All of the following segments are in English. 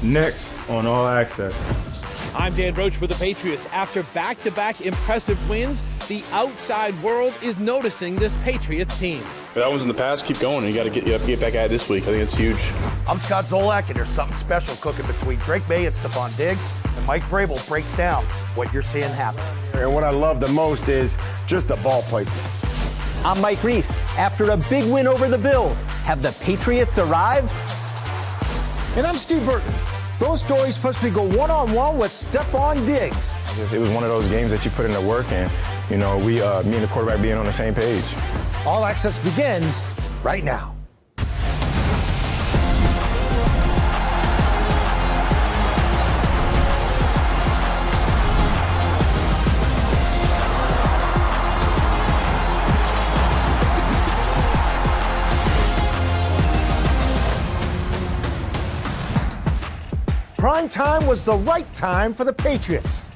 Next on All Access. I'm Dan Roach for the Patriots. After back-to-back impressive wins, the outside world is noticing this Patriots team. That was in the past. Keep going. You have to get back at it this week. I think it's huge. I'm Scott Zolak, and there's something special cooking between Drake May and Stefon Diggs, and Mike Vrabel breaks down what you're seeing happen. And what I love the most is just the ball placement. I'm Mike Reiss. After a big win over the Bills, have the Patriots arrived? And I'm Steve Burton. Those stories plus we go one-on-one with Stefon Diggs. It was one of those games that you put in the work, and me and the quarterback being on the same page. All Access begins right now. Prime time was the right time for the Patriots.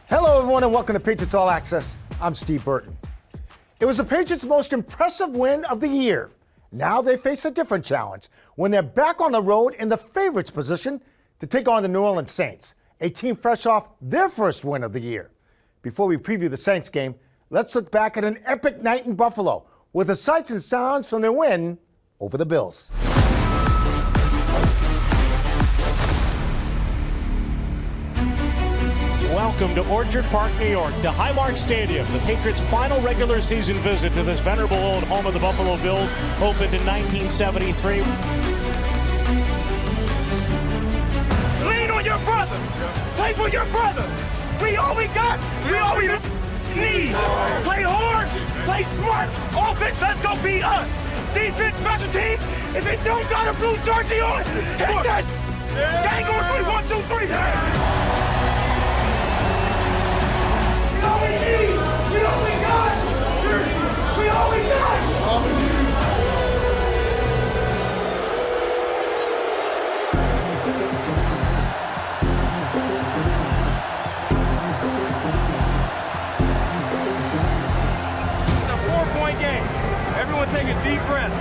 Hello, everyone, and welcome to Patriots All Access. I'm Steve Burton. It was the Patriots' most impressive win of the year. Now they face a different challenge when they're back on the road in the favorites position to take on the New Orleans Saints, a team fresh off their first win of the year. Before we preview the Saints game, let's look back at an epic night in Buffalo with the sights and sounds from their win over the Bills. Welcome to Orchard Park, New York, to Highmark Stadium. The Patriots' final regular season visit to this venerable old home of the Buffalo Bills opened in 1973. Lean on your brothers. Play for your brothers. We all we got. We all we need. Play hard. Play smart. Offense, let's go beat us. Defense, special teams. If it don't got a blue jersey on, hit that. Gang on 3, 1, 2, 3. We all we need. We all we got. We all we got. All we need. It's a 4-point game. Everyone take a deep breath.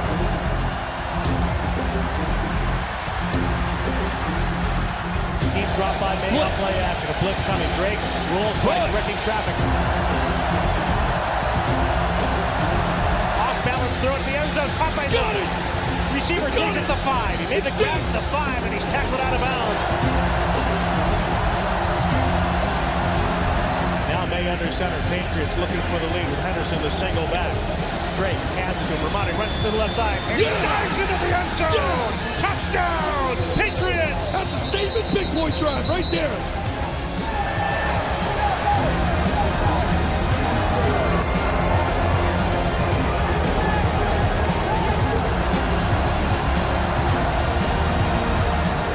Team drop by, made up play action. A blitz coming. Drake rolls right, wrecking traffic. Off balance throw to the end zone. Caught by Miller. Receiver takes it to 5. He made the grab to 5, and he's tackled out of bounds. Now May under center. Patriots looking for the lead with Henderson to single back. Drake hands it to him. Ramani runs to the left side. And he dives into the end zone. Touchdown, Patriots! That's a statement big boy drive right there.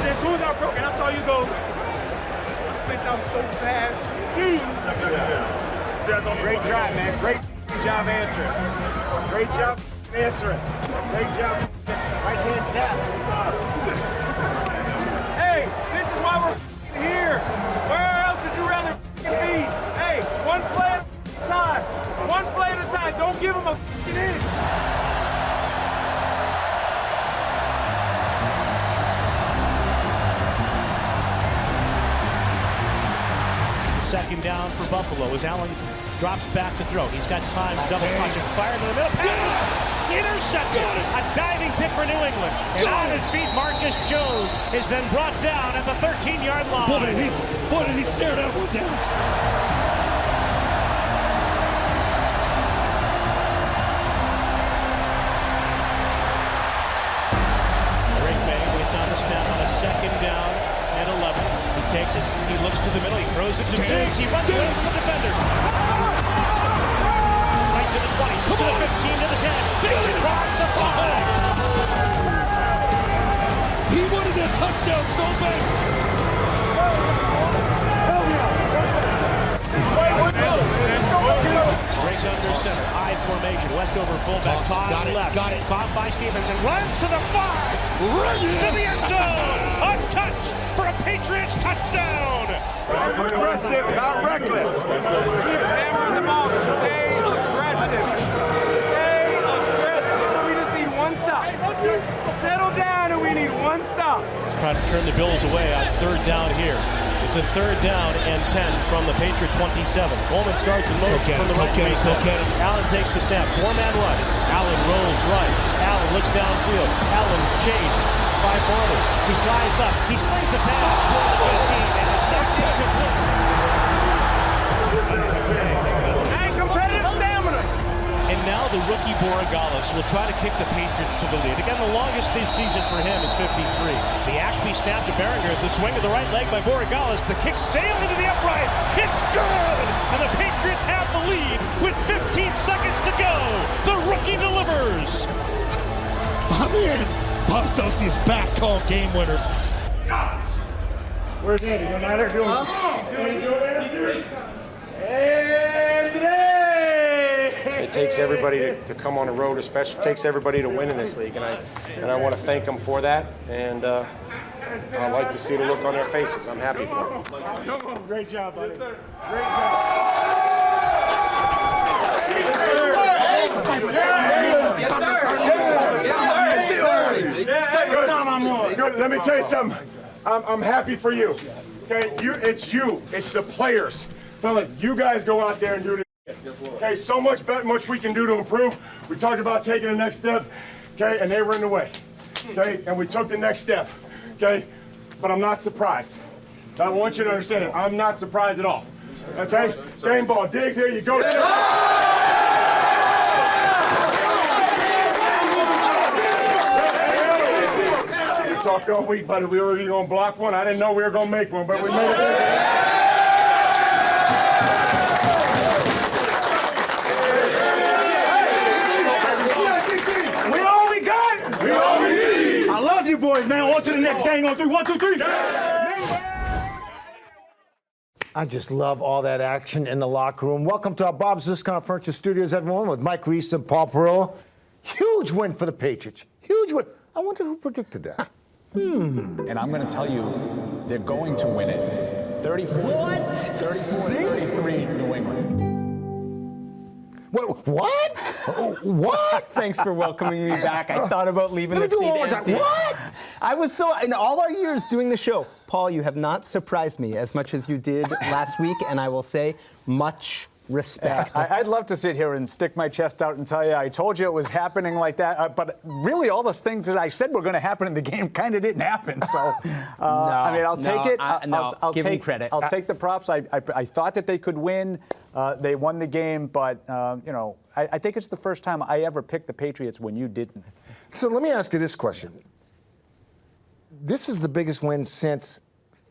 As soon as I broke it, I saw you go. I spent out so fast. Great drive, man. Great job answering. Great job answering. Great job. Right hand tap. Hey, this is why we're here. Where else would you rather be? Hey, one play at a time. One play at a time. Don't give them a inch. Second down for Buffalo as Allen drops back to throw. He's got time to double clutch and fire in the middle. Passes intercepted. A diving pick for New England. And on his feet, Marcus Jones is then brought down at the 13-yard line. Boy, did he stare that one down. Drake May waits on the snap on a second down and 11. He takes it. He looks to the middle. He throws it to Diggs. He runs away from the defender. Right to the 20, to the 15, to the 10. Diggs across the 5. He wanted that touchdown so bad. Drake under center, I formation, Westover fullback, Toss left, got it. Caught by Stevenson, runs to the 5, runs to the end zone, a touch for a Patriots touchdown. Aggressive, not reckless. Hammer the ball, stay aggressive. Stay aggressive. We just need one stop. Settle down and we need one stop. trying to turn the Bills away on third down here. It's a third down and 10 from the Patriot 27. Coleman starts in motion from the right base. Allen takes the snap. Four-man rush. Allen rolls right. Allen looks downfield. Allen chased by Farmer. He slides left. He slings the pass toward the 15, and it's not incomplete. And competitive stamina. And now the rookie Borregales will try to kick the Patriots to the lead. Again, the longest this season for him is 53. The Ashby snap to Behringer. The swing of the right leg by Borregales. The kick sailed into the uprights. It's good! And the Patriots have the lead with 15 seconds to go. The rookie delivers. I'm in. Bob Sosi is back, calling game winners. Where's Andy? You're not there doing it. It takes everybody to come on the road, especially takes everybody to win in this league, and I want to thank them for that. And I like to see the look on their faces. I'm happy for them. Come on, great job, buddy. Yes, sir. Great job. Good. Let me tell you something. I'm happy for you. Okay, it's the players, fellas. You guys go out there and do this. Okay, so much we can do to improve. We talked about taking the next step, okay, and they were in the way, okay, and we took the next step, okay, but I'm not surprised. I want you to understand it. I'm not surprised at all, okay? Game ball, Diggs, there you go. We talked all week, buddy. We were going to block one. I didn't know we were going to make one, but we made it. I love you boys, man. On to the next game. On 3, 1, 2, 3. I just love all that action in the locker room. Welcome to our Bob's Discount Furniture Studios, everyone, with Mike Reiss and Paul Perillo. Huge win for the Patriots. Huge win. I wonder who predicted that. And I'm going to tell you, they're going to win it. 34-33 New England. What? What? Thanks for welcoming me back. I thought about leaving the seat empty. What? I was in all our years doing the show, Paul, you have not surprised me as much as you did last week, and I will say much respect. I'd love to sit here and stick my chest out and tell you I told you it was happening like that, but really all those things that I said were going to happen in the game kind of didn't happen. So, I mean, I'll take it. I'll give him credit. I'll take the props. I thought that they could win. They won the game, but, you know, I think it's the first time I ever picked the Patriots when you didn't. So let me ask you this question. This is the biggest win since.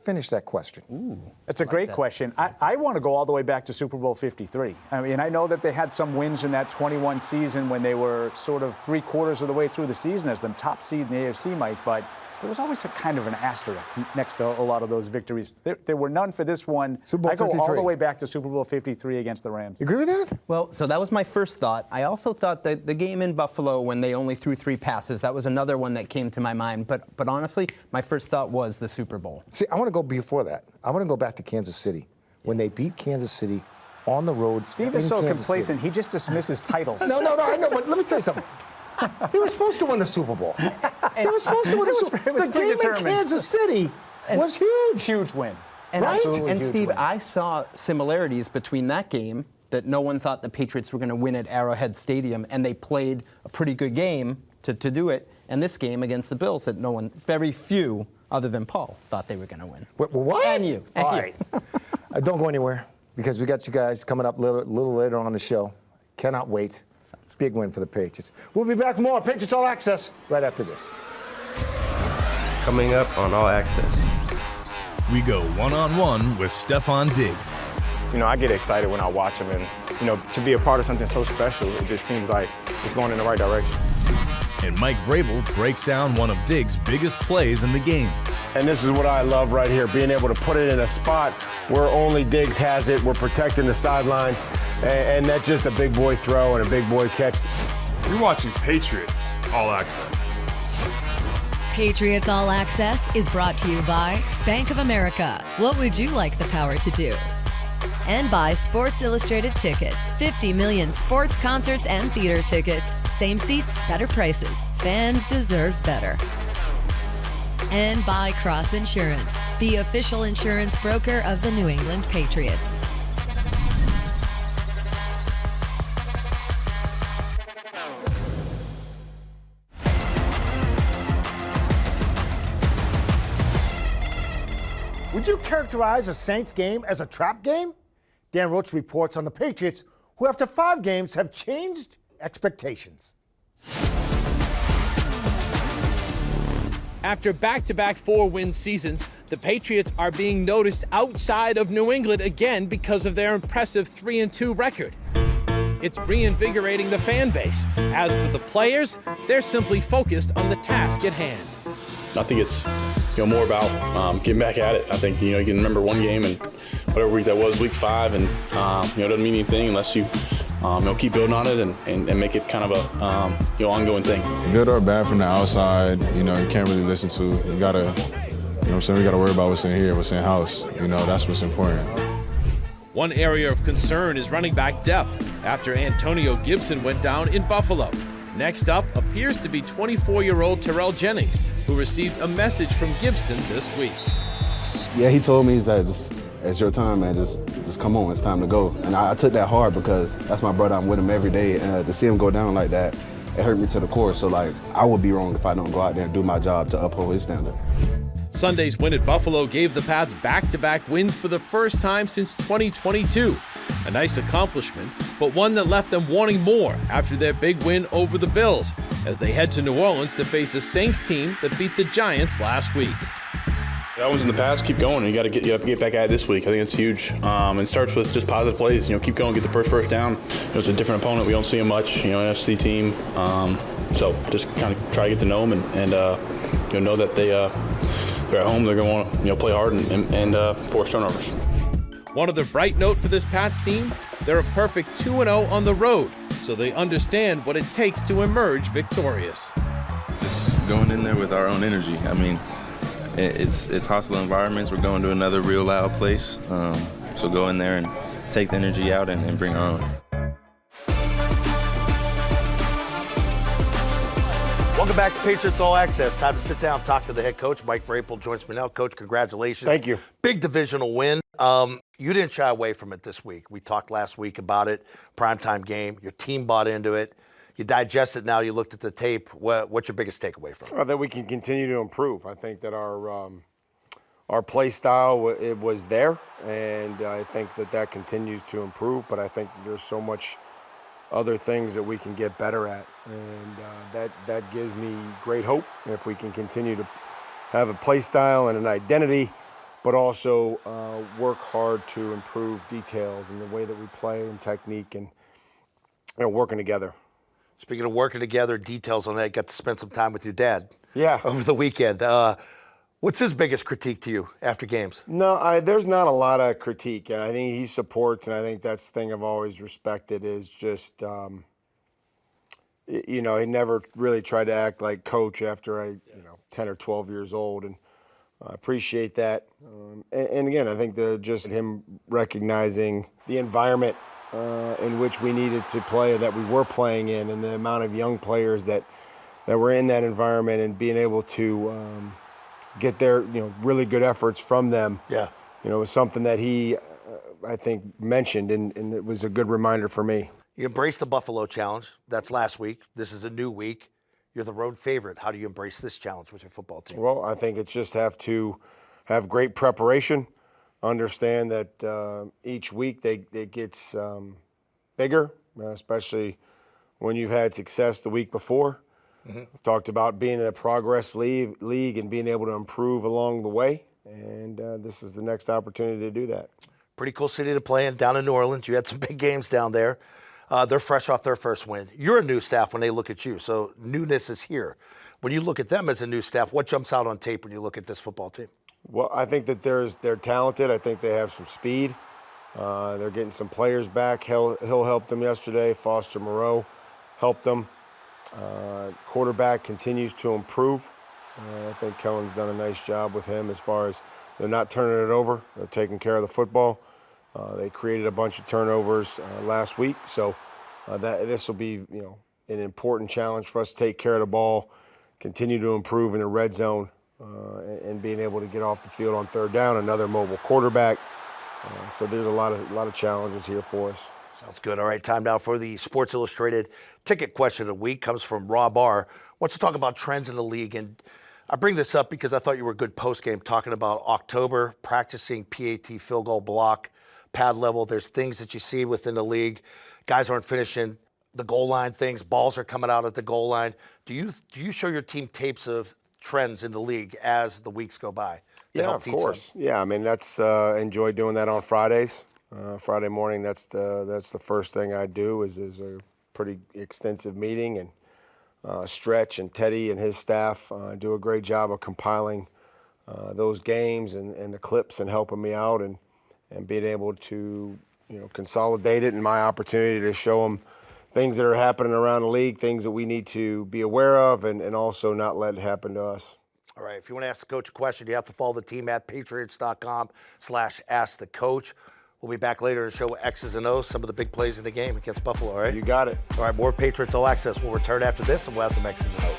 Finish that question. Ooh, it's a great question. I want to go all the way back to Super Bowl 53. I mean, I know that they had some wins in that 21 season when they were sort of 3/4 of the way through the season as the top seed in the AFC, Mike, but there was always a kind of an asterisk next to a lot of those victories. There were none for this one. Super Bowl 53. I go all the way back to Super Bowl 53 against the Rams. You agree with that? Well, so that was my first thought. I also thought that the game in Buffalo when they only threw 3 passes, that was another one that came to my mind. But honestly, my first thought was the Super Bowl. See, I want to go before that. I want to go back to Kansas City when they beat Kansas City on the road. Steve is so complacent. He just dismisses titles. No, I know, but let me tell you something. They were supposed to win the Super Bowl. They were supposed to win the Super Bowl. The game in Kansas City was huge. Huge win. And, right? And Steve, I saw similarities between that game that no one thought the Patriots were going to win at Arrowhead Stadium, and they played a pretty good game to do it, and this game against the Bills that very few, other than Paul, thought they were going to win. What? And you. All right. Don't go anywhere, because we got you guys coming up a little later on the show. Cannot wait. Big win for the Patriots. We'll be back more Patriots All Access right after this. Coming up on All Access. We go one-on-one with Stefon Diggs. You know, I get excited when I watch him, and, you know, to be a part of something so special, it just seems like it's going in the right direction. And Mike Vrabel breaks down one of Diggs' biggest plays in the game. And this is what I love right here, being able to put it in a spot where only Diggs has it. We're protecting the sidelines, and that's just a big boy throw and a big boy catch. You're watching Patriots All Access. Patriots All Access is brought to you by Bank of America. What would you like the power to do? And by Sports Illustrated Tickets. 50 million sports, concerts, and theater tickets. Same seats, better prices. Fans deserve better. And by Cross Insurance, the official insurance broker of the New England Patriots. Would you characterize a Saints game as a trap game? Dan Roach reports on the Patriots, who after 5 games have changed expectations. After back-to-back 4-win seasons, the Patriots are being noticed outside of New England again because of their impressive 3-2 record. It's reinvigorating the fan base. As for the players, they're simply focused on the task at hand. I think it's more about getting back at it. I think you can remember one game and whatever week that was, week 5, and it doesn't mean anything unless you keep building on it and make it kind of a ongoing thing. Good or bad from the outside, you can't really listen to. You gotta, we gotta worry about what's in here, what's in house. That's what's important. One area of concern is running back depth after Antonio Gibson went down in Buffalo. Next up appears to be 24-year-old Terrell Jennings, who received a message from Gibson this week. Yeah, he told me, he's like, it's your time, man. Just come on, it's time to go. And I took that hard because that's my brother. I'm with him every day. And to see him go down like that, it hurt me to the core. So, I would be wrong if I don't go out there and do my job to uphold his standard. Sunday's win at Buffalo gave the Pats back-to-back wins for the first time since 2022. A nice accomplishment, but one that left them wanting more after their big win over the Bills, as they head to New Orleans to face a Saints team that beat the Giants last week. That was in the past. Keep going. You have to get back at it this week. I think it's huge. It starts with just positive plays. Keep going, get the first down. It's a different opponent. We don't see them much. NFC team. So just kind of try to get to know them and know that they're at home. They're going to want to play hard and force turnovers. One other bright note for this Pats team: they're a perfect 2-0 on the road, so they understand what it takes to emerge victorious. Just going in there with our own energy. I mean, it's hostile environments. We're going to another real loud place. So go in there and take the energy out and bring our own. Welcome back to Patriots All Access. Time to sit down and talk to the head coach. Mike Vrabel joins me now. Coach, congratulations. Thank you. Big divisional win. You didn't shy away from it this week. We talked last week about it. Primetime game. Your team bought into it. You digest it now. You looked at the tape. What's your biggest takeaway from it? That we can continue to improve. I think that our play style, it was there, and I think that continues to improve. But I think there's so much other things that we can get better at, and that gives me great hope. If we can continue to have a play style and an identity, but also work hard to improve details in the way that we play and technique and working together. Speaking of working together, details on that, got to spend some time with your dad. Yeah. Over the weekend. What's his biggest critique to you after games? No, there's not a lot of critique, and I think he supports, and I think that's the thing I've always respected is just, he never really tried to act like coach after 10 or 12 years old, and I appreciate that. And again, I think just him recognizing the environment in which we needed to play, that we were playing in, and the amount of young players that were in that environment, and being able to get their really good efforts from them. Yeah. Was something that he, I think, mentioned, and it was a good reminder for me. You embraced the Buffalo challenge. That's last week. This is a new week. You're the road favorite. How do you embrace this challenge with your football team? Well, I think it's just have to have great preparation, understand that each week it gets bigger, especially when you've had success the week before. Mm-hmm. Talked about being in a progress league and being able to improve along the way, and this is the next opportunity to do that. Pretty cool city to play in, down in New Orleans. You had some big games down there. They're fresh off their first win. You're a new staff when they look at you, so newness is here. When you look at them as a new staff, what jumps out on tape when you look at this football team? Well, I think that they're talented. I think they have some speed. They're getting some players back. Hill helped them yesterday. Foster Moreau helped them. Quarterback continues to improve. I think Kellen's done a nice job with him as far as they're not turning it over. They're taking care of the football. They created a bunch of turnovers last week, so this will be an important challenge for us to take care of the ball, continue to improve in the red zone, and being able to get off the field on third down, another mobile quarterback. So there's a lot of challenges here for us. Sounds good. All right, time now for the Sports Illustrated ticket question of the week. Comes from Rob R. Wants to talk about trends in the league. And I bring this up because I thought you were a good postgame talking about October, practicing PAT field goal block, pad level. There's things that you see within the league. Guys aren't finishing the goal line things. Balls are coming out at the goal line. Do you show your team tapes of trends in the league as the weeks go by? Yeah, of course. Yeah, I mean, that's enjoy doing that on Fridays. Friday morning, that's the first thing I do is a pretty extensive meeting, and Stretch and Teddy and his staff do a great job of compiling those games and the clips and helping me out and being able to consolidate it, and my opportunity to show them things that are happening around the league, things that we need to be aware of, and also not let it happen to us. All right, if you want to ask the coach a question, you have to follow the team at patriots.com/askthecoach. We'll be back later to show X's and O's, some of the big plays in the game against Buffalo, all right? You got it. All right, more Patriots All Access. We'll return after this, and we'll have some X's and O's.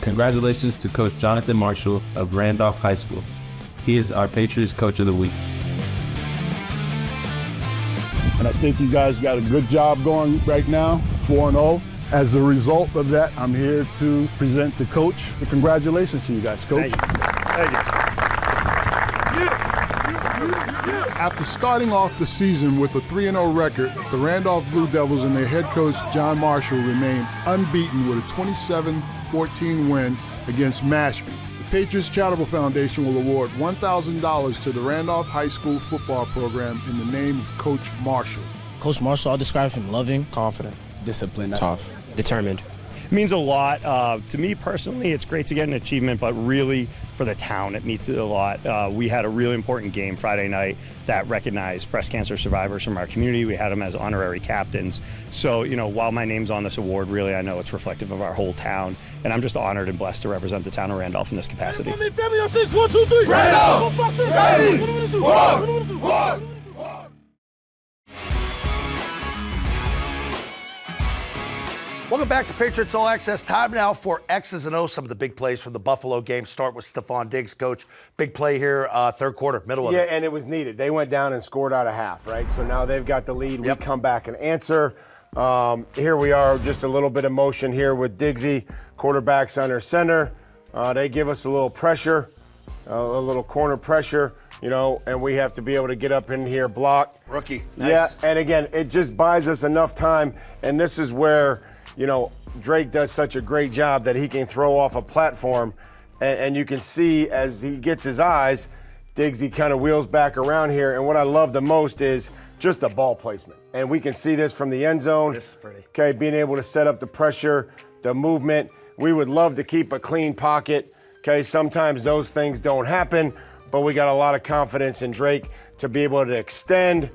Congratulations to Coach Jonathan Marshall of Randolph High School. He is our Patriots Coach of the Week. And I think you guys got a good job going right now, 4-0. As a result of that, I'm here to present to Coach. Congratulations to you guys, Coach. Thank you. After starting off the season with a 3-0 record, the Randolph Blue Devils and their head coach, John Marshall, remain unbeaten with a 27-14 win against Mashpee. The Patriots Charitable Foundation will award $1,000 to the Randolph High School football program in the name of Coach Marshall. Coach Marshall, I'll describe him loving, confident, disciplined, tough, determined. It means a lot. To me personally, it's great to get an achievement, but really for the town, it means a lot. We had a really important game Friday night that recognized breast cancer survivors from our community. We had them as honorary captains. So, while my name's on this award, really I know it's reflective of our whole town, and I'm just honored and blessed to represent the town of Randolph in this capacity. Randolph! Ready! One! Welcome back to Patriots All Access. Time now for X's and O's, some of the big plays from the Buffalo game. Start with Stefon Diggs, coach. Big play here, third quarter, middle of it. Yeah, and it was needed. They went down and scored out of half, right? So now they've got the lead. We come back and answer. Here we are, just a little bit of motion here with Diggsy. Quarterback's under center. They give us a little pressure, a little corner pressure, and we have to be able to get up in here, block. Rookie. Nice. Yeah, and again, it just buys us enough time, and this is where Drake does such a great job that he can throw off a platform, and you can see as he gets his eyes, Diggsy kind of wheels back around here, and what I love the most is just the ball placement. And we can see this from the end zone. This is pretty. Okay, being able to set up the pressure, the movement. We would love to keep a clean pocket. Okay, sometimes those things don't happen, but we got a lot of confidence in Drake to be able to extend.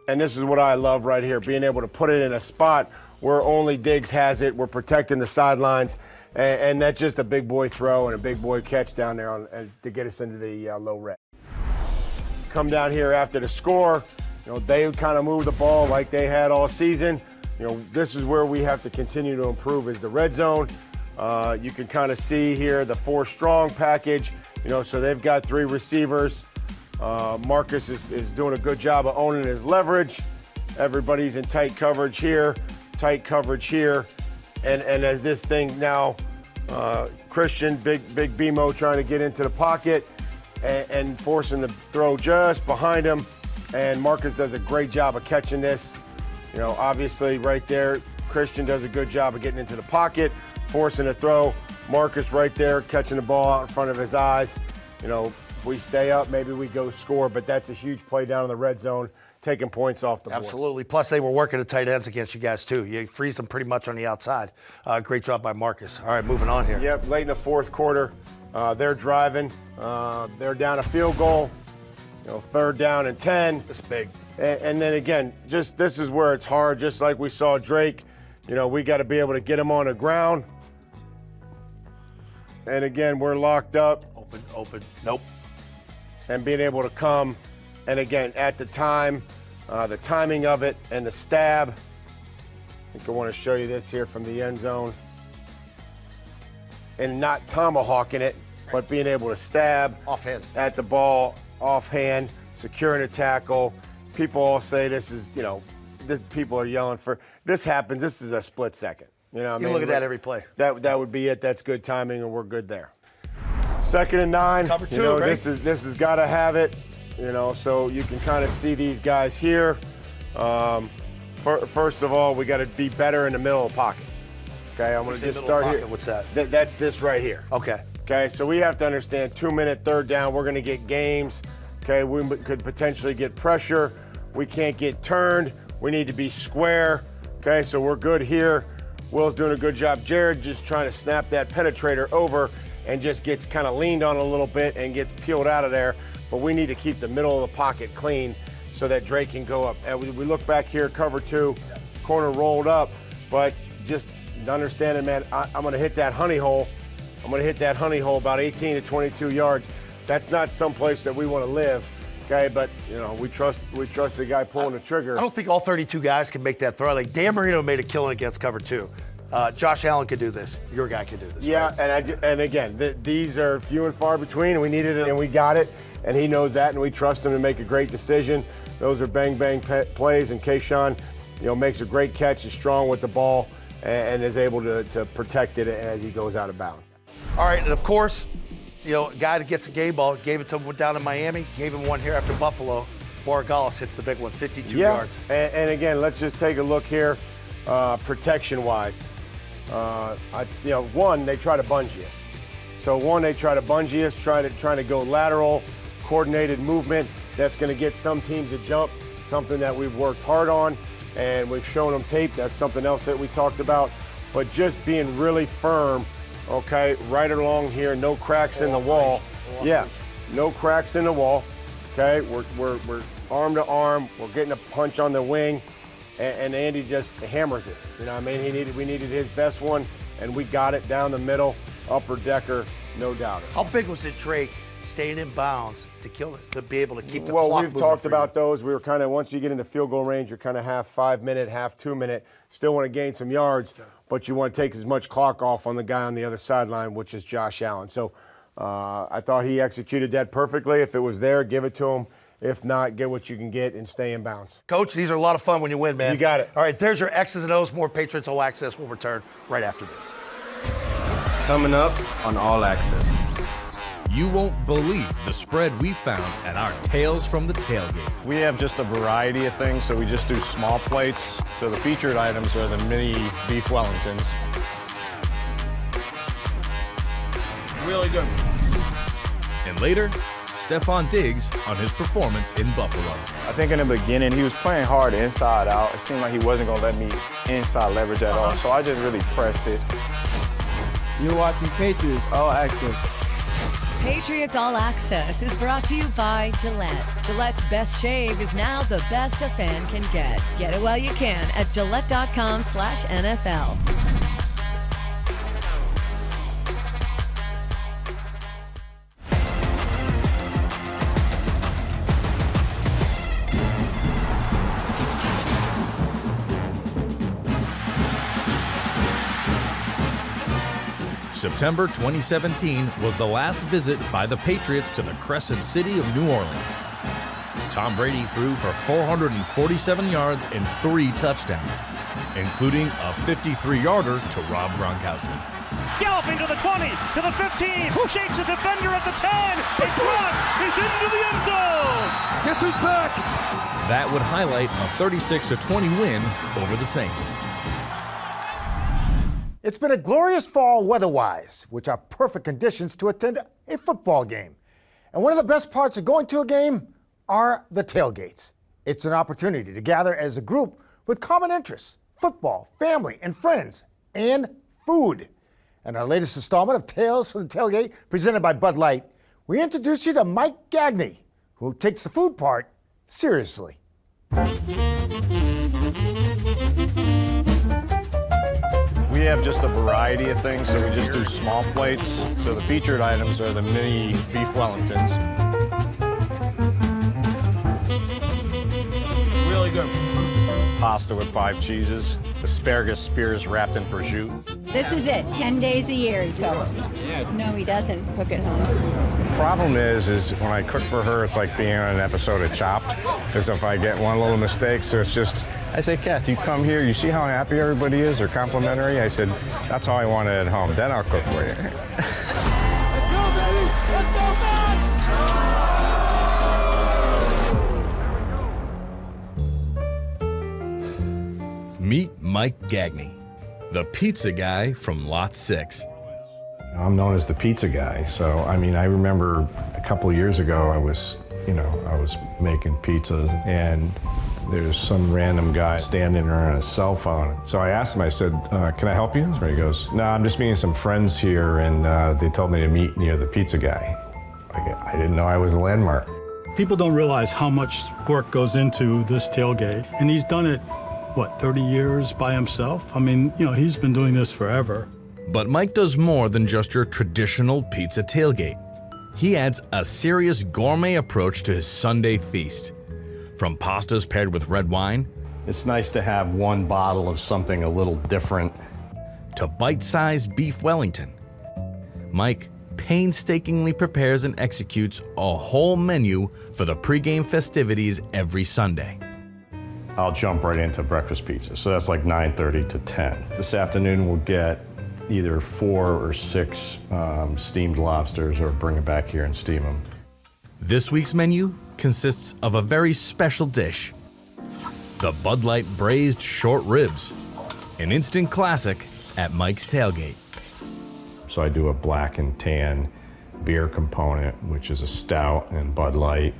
And this is what I love right here, being able to put it in a spot where only Diggs has it. We're protecting the sidelines, and that's just a big boy throw and a big boy catch down there to get us into the low red. Come down here after the score. They kind of move the ball like they had all season. This is where we have to continue to improve is the red zone. You can kind of see here the 4-strong package. So they've got 3 receivers. Marcus is doing a good job of owning his leverage. Everybody's in tight coverage here. Tight coverage here, and as this thing now, Christian, big BMO trying to get into the pocket and forcing the throw just behind him, and Marcus does a great job of catching this. Obviously right there, Christian does a good job of getting into the pocket, forcing a throw. Marcus right there catching the ball out in front of his eyes. If we stay up, maybe we go score, but that's a huge play down in the red zone, taking points off the board. Absolutely. Plus, they were working at tight ends against you guys, too. You freeze them pretty much on the outside. Great job by Marcus. All right, moving on here. Yep, late in the fourth quarter, They're driving. They're down a field goal. 3rd down and 10. It's big. And then again, just this is where it's hard. Just like we saw Drake, we got to be able to get him on the ground. And again, we're locked up. Open. Nope. And being able to come, and again, at the time, the timing of it and the stab. I think I want to show you this here from the end zone. And not tomahawking it, but being able to stab offhand at the ball, offhand, securing a tackle. People all say this is, this people are yelling for, this happens, this is a split second. You look at that every play. That would be it. That's good timing, and we're good there. 2nd and 9. Cover 2, right? This has got to have it. So you can kind of see these guys here. First of all, we got to be better in the middle of the pocket. Okay, I'm going to just start here. What's that? That's this right here. Okay. Okay, so we have to understand 2-minute 3rd down. We're going to get games. Okay, we could potentially get pressure. We can't get turned. We need to be square. Okay, so we're good here. Will's doing a good job. Jared just trying to snap that penetrator over and just gets kind of leaned on a little bit and gets peeled out of there. But we need to keep the middle of the pocket clean so that Drake can go up. And we look back here, cover 2, corner rolled up, but just understanding, man, I'm going to hit that honey hole. I'm going to hit that honey hole about 18 to 22 yards. That's not someplace that we want to live. Okay, but we trust the guy pulling the trigger. I don't think all 32 guys can make that throw. Like Dan Marino made a killing against cover 2. Josh Allen could do this. Your guy could do this. Yeah, right? and again, these are few and far between, and we needed it, and we got it, and he knows that, and we trust him to make a great decision. Those are bang plays, and Kayshawn, makes a great catch, is strong with the ball, and is able to protect it as he goes out of bounds. All right, and of course, a guy that gets a game ball, gave it to him down in Miami, gave him one here after Buffalo. Borregales hits the big one, 52 yards. And again, let's just take a look here, protection-wise. One, they try to bungee us. So they try to bungee us, trying to go lateral, coordinated movement. That's going to get some teams a jump, something that we've worked hard on, and we've shown them tape. That's something else that we talked about. But just being really firm, okay, right along here, no cracks in the wall. Yeah, no cracks in the wall. Okay, we're arm to arm. We're getting a punch on the wing, and Andy just hammers it. We needed his best one, and we got it down the middle, upper decker, no doubt. How big was it, Drake, staying in bounds to kill it, to be able to keep the clock moving? Well, we've talked about those. We were kind of, once you get into field goal range, you're kind of half 5-minute, half 2-minute. Still want to gain some yards, but you want to take as much clock off on the guy on the other sideline, which is Josh Allen. So I thought he executed that perfectly. If it was there, give it to him. If not, get what you can get and stay in bounds. Coach, these are a lot of fun when you win, man. You got it. All right, there's your X's and O's. More Patriots All Access will return right after this. Coming up on All Access. You won't believe the spread we found at our Tales from the Tailgate. We have just a variety of things, so we just do small plates. So the featured items are the mini beef Wellingtons. Really good. And later, Stefon Diggs on his performance in Buffalo. I think in the beginning, he was playing hard inside out. It seemed like he wasn't going to let me inside leverage at all, so I just really pressed it. You're watching Patriots All Access. Patriots All Access is brought to you by Gillette. Gillette's best shave is now the best a fan can get. Get it while you can at Gillette.com/NFL. September 2017 was the last visit by the Patriots to the Crescent City of New Orleans. Tom Brady threw for 447 yards and 3 touchdowns, including a 53-yarder to Rob Gronkowski. Galloping to the 20, to the 15, shakes a defender at the 10, and Gronk is into the end zone! Guess who's back? That would highlight a 36-20 win over the Saints. It's been a glorious fall weather-wise, which are perfect conditions to attend a football game. And one of the best parts of going to a game are the tailgates. It's an opportunity to gather as a group with common interests, football, family, and friends, and food. And our latest installment of Tales from the Tailgate, presented by Bud Light, we introduce you to Mike Gagney, who takes the food part seriously. We have just a variety of things, so we just do small plates. So the featured items are the mini beef Wellingtons. Really good. Pasta with 5 cheeses, asparagus spears wrapped in prosciutto. This is it, 10 days a year, he told me. No, he doesn't cook at home. The problem is when I cook for her, it's like being on an episode of Chopped. Because if I get one little mistake, so it's just, I say, Kath, you come here, you see how happy everybody is? They're complimentary. I said, that's how I want it at home. Then I'll cook for you. Let's go, baby! Let's go, man! Meet Mike Gagney, the pizza guy from Lot 6. I'm known as the pizza guy. So, I mean, I remember a couple of years ago, I was making pizzas and there's some random guy standing there on his cell phone. So I asked him, I said, can I help you? And he goes, no, I'm just meeting some friends here and they told me to meet near the pizza guy. I didn't know I was a landmark. People don't realize how much work goes into this tailgate. And he's done it, 30 years by himself? I mean, he's been doing this forever. But Mike does more than just your traditional pizza tailgate. He adds a serious gourmet approach to his Sunday feast. From pastas paired with red wine, it's nice to have one bottle of something a little different, to bite-sized beef Wellington. Mike painstakingly prepares and executes a whole menu for the pregame festivities every Sunday. I'll jump right into breakfast pizza. So that's like 9:30 to 10. This afternoon we'll get either 4 or 6 steamed lobsters or bring it back here and steam them. This week's menu consists of a very special dish, the Bud Light braised short ribs, an instant classic at Mike's Tailgate. So I do a black and tan beer component, which is a stout and Bud Light.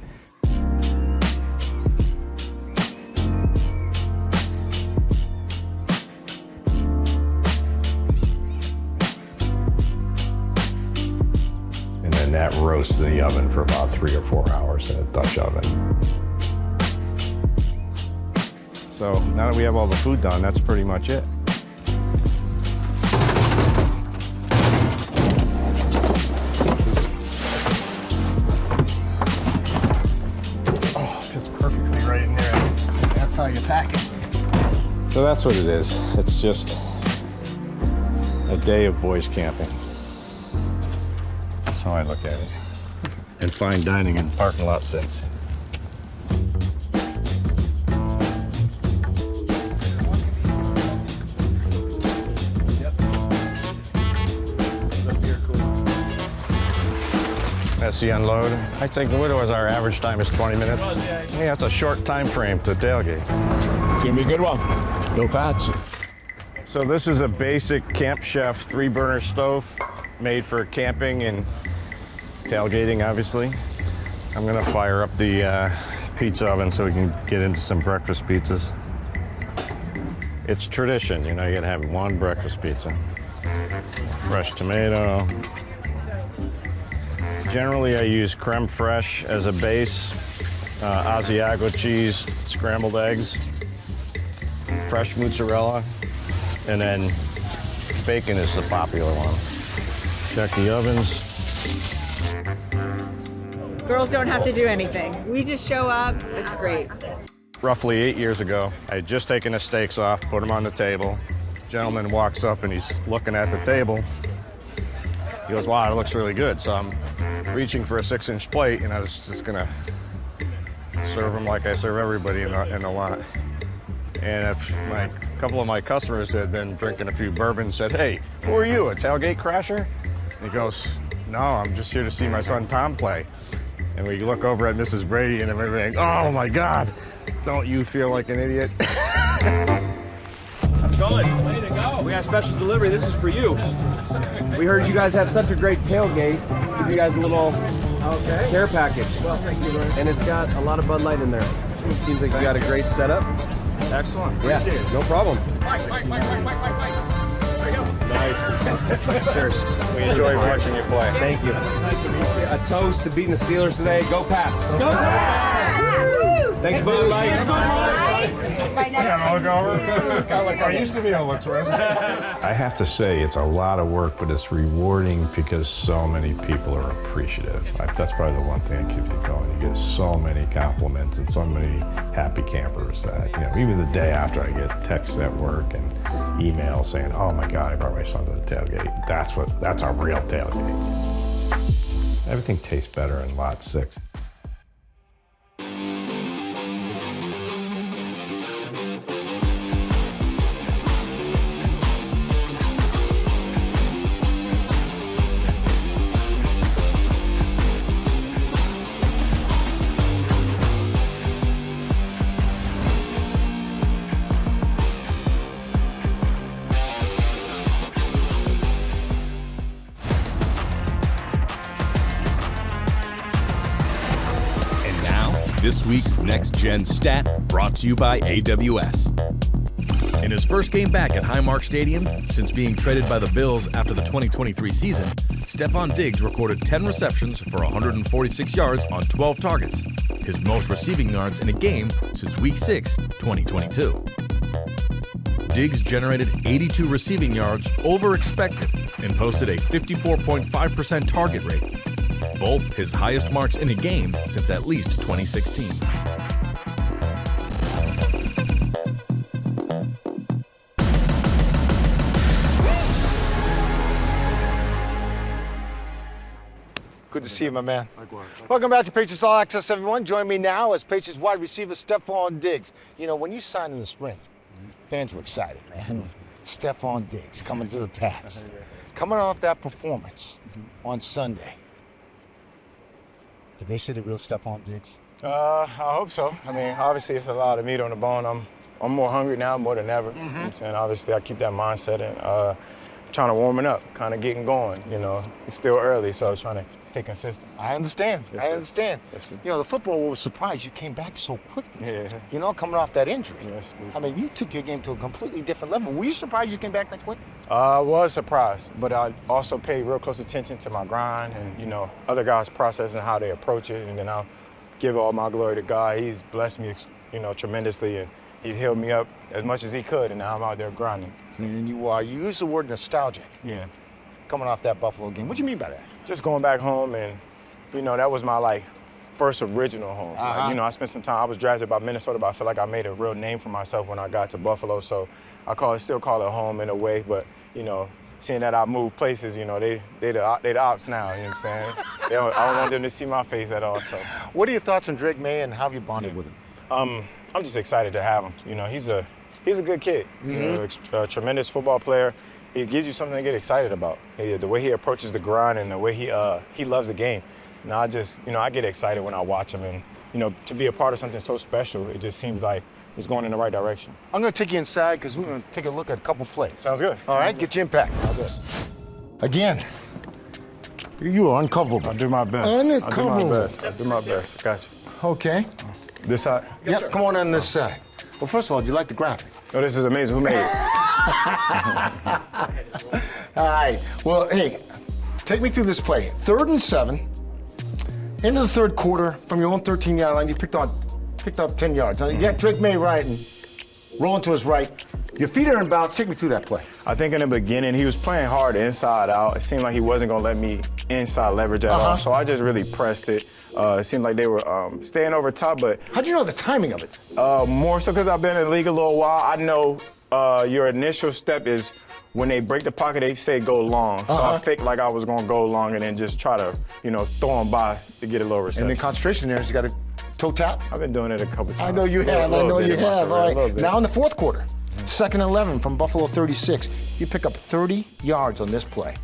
And that roasts in the oven for about 3 or 4 hours in a Dutch oven. So now that we have all the food done, that's pretty much it. Oh, fits perfectly right in there. That's how you pack it. So that's what it is. It's just a day of boys camping. That's how I look at it. And fine dining in parking lot sits. That's the unload. I think the widow is our average time is 20 minutes. Yeah, that's a short time frame to tailgate. It's gonna be a good one. No patch. So this is a basic Camp Chef 3-burner stove made for camping and tailgating, obviously. I'm gonna fire up the pizza oven so we can get into some breakfast pizzas. It's tradition, you gotta have one breakfast pizza. Fresh tomato. Generally, I use creme fraiche as a base, Asiago cheese, scrambled eggs, fresh mozzarella, and then bacon is the popular one. Check the ovens. Girls don't have to do anything. We just show up. It's great. Roughly 8 years ago, I had just taken the steaks off, put them on the table. Gentleman walks up and he's looking at the table. He goes, wow, it looks really good. So I'm reaching for a 6-inch plate and I was just gonna serve them like I serve everybody in the lot. And if a couple of my customers had been drinking a few bourbons, said, hey, who are you, a tailgate crasher? And he goes, no, I'm just here to see my son Tom play. And we look over at Mrs. Brady and everything, oh my God, don't you feel like an idiot? Let's go. Way to go. We got special delivery. This is for you. We heard you guys have such a great tailgate. Give you guys a little care package. Well, thank you, man. And it's got a lot of Bud Light in there. It seems like you got a great setup. Excellent. Yeah, Appreciate it. no problem. Mike. There you go. Nice. Cheers. We enjoy watching you play. Thank you. A toast to beating the Steelers today. Go Pats. Go Pats! Thanks, Bud Light. Yeah, look over. I used to be able to look towards. I have to say, it's a lot of work, but it's rewarding because so many people are appreciative. That's probably the one thing that keeps you going. You get so many compliments and so many happy campers that, even the day after I get texts at work and emails saying, oh my God, I brought my son to the tailgate. That's our real tailgate. Everything tastes better in Lot 6. This week's Next Gen Stat brought to you by AWS. In his first game back at Highmark Stadium since being traded by the Bills after the 2023 season, Stefon Diggs recorded 10 receptions for 146 yards on 12 targets, his most receiving yards in a game since Week 6, 2022. Diggs generated 82 receiving yards over expected and posted a 54.5% target rate, both his highest marks in a game since at least 2016. Good to see you, my man. Welcome back to Patriots All Access, everyone. Join me now as Patriots wide receiver Stefon Diggs. When you signed in the spring, fans were excited, man. Stefon Diggs coming to the Pats. Coming off that performance on Sunday. Did they say the real Stefon Diggs? I hope so. I mean, obviously it's a lot of meat on the bone. I'm more hungry now more than ever. You know what I'm saying? Obviously I keep that mindset and trying to warm it up, kind of getting going. It's still early, so trying to stay consistent. I understand. Yes, I understand. Yes, The football was surprised you came back so quickly. Yeah. Coming off that injury. Yes. I mean, you took your game to a completely different level. Were you surprised you came back that quick? I was surprised, but I also paid real close attention to my grind and, other guys' process and how they approach it. And then I'll give all my glory to God. He's blessed me, tremendously, and he healed me up as much as he could, and now I'm out there grinding. And you used the word nostalgic. Yeah. Coming off that Buffalo game. What do you mean by that? Just going back home and, that was my, first original home. I spent some time, I was drafted by Minnesota, but I feel like I made a real name for myself when I got to Buffalo, so I still call it home in a way, but, seeing that I moved places, they the ops now, you know what I'm saying? I don't want them to see my face at all, so. What are your thoughts on Drake May and how have you bonded with him? I'm just excited to have him. He's a good kid, a tremendous football player. He gives you something to get excited about. The way he approaches the grind and the way he loves the game. And I just, I get excited when I watch him, and, to be a part of something so special, it just seems like it's going in the right direction. I'm going to take you inside because we're going to take a look at a couple plays. Sounds good. All right, get your impact. Again, you are uncoverable. I'll do my best. Uncoverable. I'll do my best. Got you. Okay. This side? Yep, come on this side. Well, first of all, do you like the graphic? Oh, this is amazing. Who made it? All right. Well, hey, take me through this play. 3rd and 7. Into the third quarter, from your own 13-yard line, you picked up 10 yards. Now, you got Drake May right and rolling to his right. Your feet are in bounds. Take me through that play. I think in the beginning, he was playing hard inside out. It seemed like he wasn't going to let me inside leverage at all, so I just really pressed it. It seemed like they were staying over top, but... How'd you know the timing of it? More so because I've been in the league a little while. I know your initial step is when they break the pocket, they say go long. So I faked like I was going to go long and then just try to, throw them by to get a little reception. And the concentration there is you got to toe tap? I've been doing it a couple times. I know you have. All right. Now in the fourth quarter, 2nd and 11 from Buffalo 36. You pick up 30 yards on this play.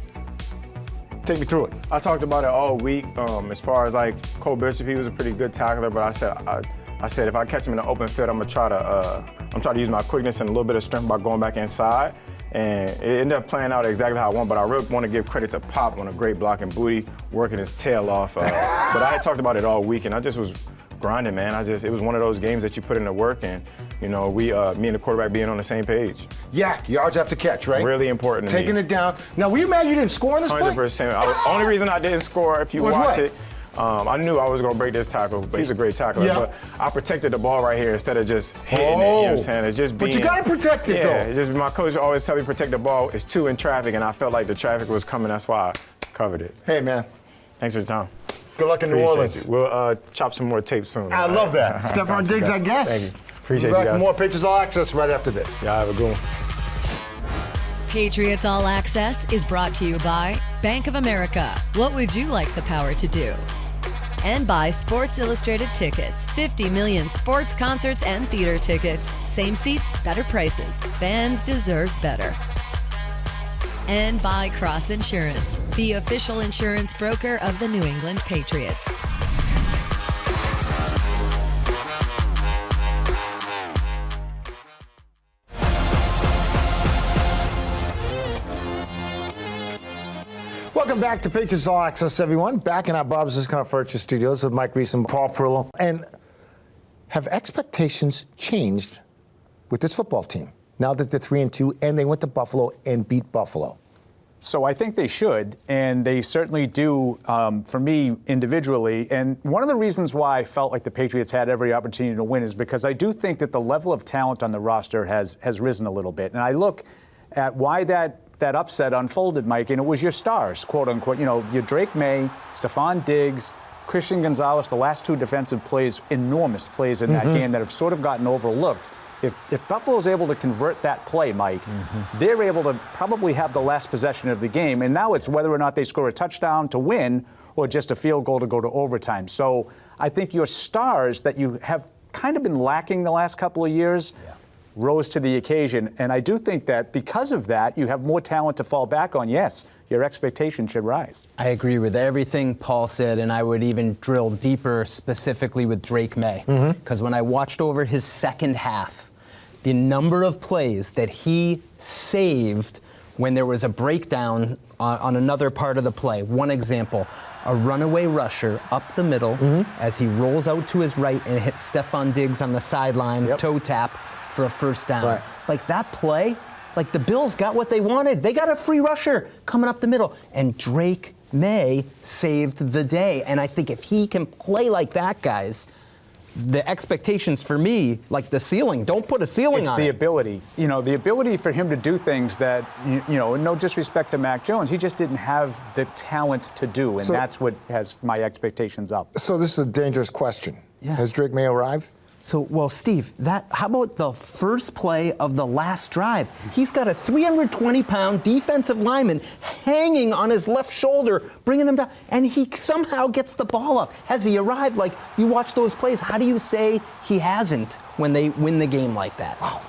Take me through it. I talked about it all week. As far as Cole Bishop, he was a pretty good tackler, but I said if I catch him in the open field, I'm gonna try to use my quickness and a little bit of strength by going back inside. And it ended up playing out exactly how I want, but I really want to give credit to Pop on a great block and Booty working his tail off. But I had talked about it all week, and I just was grinding, man. It was one of those games that you put in the work, and me and the quarterback being on the same page. Yak, yards after catch, right? Really important to me. Taking it down. Now, were you mad you didn't score on this play? 100%. Only reason I didn't score, if you watch it, I knew I was going to break this tackle, but he's a great tackler. Yeah. But I protected the ball right here instead of just hitting it. You know what I'm saying? It's just being. But you got to protect it, though. It's just my coach always tell me protect the ball. It's two in traffic, and I felt like the traffic was coming. That's why I covered it. Hey, man. Thanks for the time. Good luck in New Orleans. You. We'll chop some more tape soon. I love that. Stefon Diggs, I guess. Thank you. Appreciate We'll you be back guys. with more Patriots All Access right after this. Yeah, have a good one. Patriots All Access is brought to you by Bank of America. What would you like the power to do? And by Sports Illustrated Tickets. 50 million sports, concerts, and theater tickets. Same seats, better prices. Fans deserve better. And by Cross Insurance, the official insurance broker of the New England Patriots. Welcome back to Patriots All Access, everyone. Back in our Bob's Discount Furniture Studios with Mike Reiss and Perillo. And have expectations changed with this football team now that they're 3-2 and they went to Buffalo and beat Buffalo? So I think they should, and they certainly do for me individually. And one of the reasons why I felt like the Patriots had every opportunity to win is because I do think that the level of talent on the roster has risen a little bit. And I look at why that upset unfolded, Mike, and it was your stars, quote unquote. Your Drake May, Stefon Diggs, Christian Gonzalez, the last two defensive plays, enormous plays in that game that have sort of gotten overlooked. If Buffalo's able to convert that play, Mike, they're able to probably have the last possession of the game. And now it's whether or not they score a touchdown to win or just a field goal to go to overtime. So I think your stars that you have kind of been lacking the last couple of years rose to the occasion. And I do think that because of that, you have more talent to fall back on. Yes, your expectations should rise. I agree with everything Paul said, and I would even drill deeper specifically with Drake May. Because when I watched over his second half, the number of plays that he saved when there was a breakdown on another part of the play. One example, a runaway rusher up the middle as he rolls out to his right and hits Stefon Diggs on the sideline, toe tap for a first down. Right. Like that play, like the Bills got what they wanted. They got a free rusher coming up the middle. And Drake May saved the day. And I think if he can play like that, guys, the expectations for me, like the ceiling, don't put a ceiling on it. It's the ability. The ability for him to do things that, no disrespect to Mac Jones, he just didn't have the talent to do. And that's what has my expectations up. So this is a dangerous question. Yeah. Has Drake May arrived? So, well, Steve, how about the first play of the last drive? He's got a 320-pound defensive lineman hanging on his left shoulder, bringing him down, and he somehow gets the ball up. Has he arrived? Like, you watch those plays, how do you say he hasn't when they win the game like that? Wow.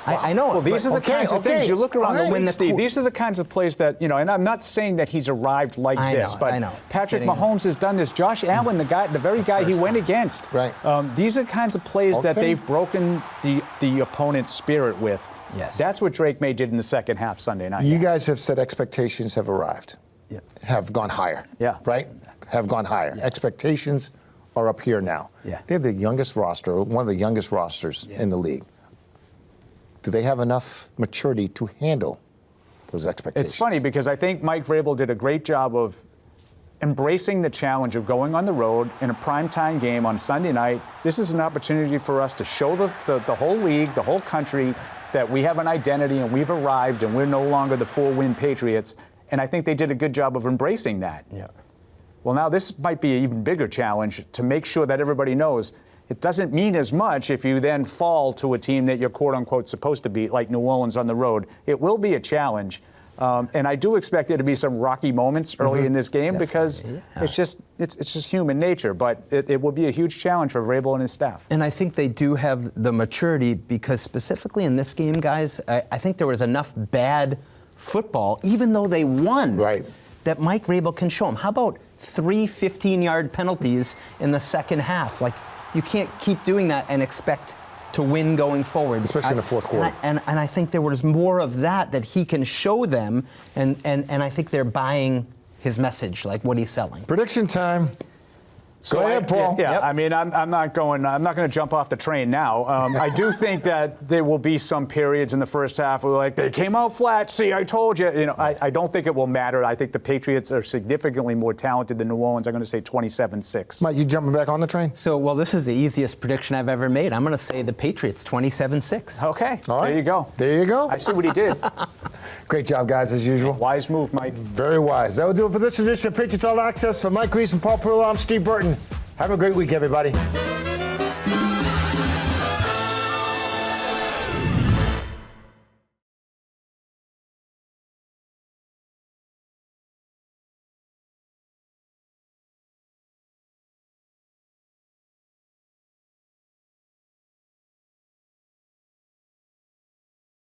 I know. Well, these are the kinds of things you look around the league, Steve. These are the kinds of plays that, and I'm not saying that he's arrived like this, but Patrick Mahomes has done this. Josh Allen, the very guy he went against. Right. These are the kinds of plays that they've broken the opponent's spirit with. Yes. That's what Drake May did in the second half Sunday night. You guys have said expectations have arrived. Yeah. Have gone higher. Yeah. Right? Have gone higher. Yeah. Expectations are up here now. Yeah. They have the youngest roster, one of the youngest rosters in the league. Do they have enough maturity to handle those expectations? It's funny because I think Mike Vrabel did a great job of embracing the challenge of going on the road in a primetime game on Sunday night. This is an opportunity for us to show the whole league, the whole country, that we have an identity and we've arrived and we're no longer the 4-win Patriots. And I think they did a good job of embracing that. Yeah. Well, now this might be an even bigger challenge to make sure that everybody knows it doesn't mean as much if you then fall to a team that you're quote-unquote supposed to beat, like New Orleans on the road. It will be a challenge. And I do expect there to be some rocky moments early in this game because it's just human nature. But it will be a huge challenge for Vrabel and his staff. And I think they do have the maturity because specifically in this game, guys, I think there was enough bad football, even though they won, that Mike Vrabel can show them. How about 3 15-yard penalties in the second half? Like, you can't keep doing that and expect to win going forward. Especially in the fourth quarter. And I think there was more of that he can show them, and I think they're buying his message, like what he's selling. Prediction time. Go ahead, Paul. Yeah, I mean, I'm not going to jump off the train now. I do think that there will be some periods in the first half where like they came out flat. See, I told you. You know, I don't think it will matter. I think the Patriots are significantly more talented than New Orleans. I'm going to say 27-6. Mike, you jumping back on the train? So, well, this is the easiest prediction I've ever made. I'm going to say the Patriots 27-6. Okay, All right. there you go. There you go. I see what he did. Great job, guys, as usual. Wise move, Mike. Very wise. That will do it for this edition of Patriots All Access. For Mike Reiss and Paul Perillo, I'm Steve Burton. Have a great week, everybody.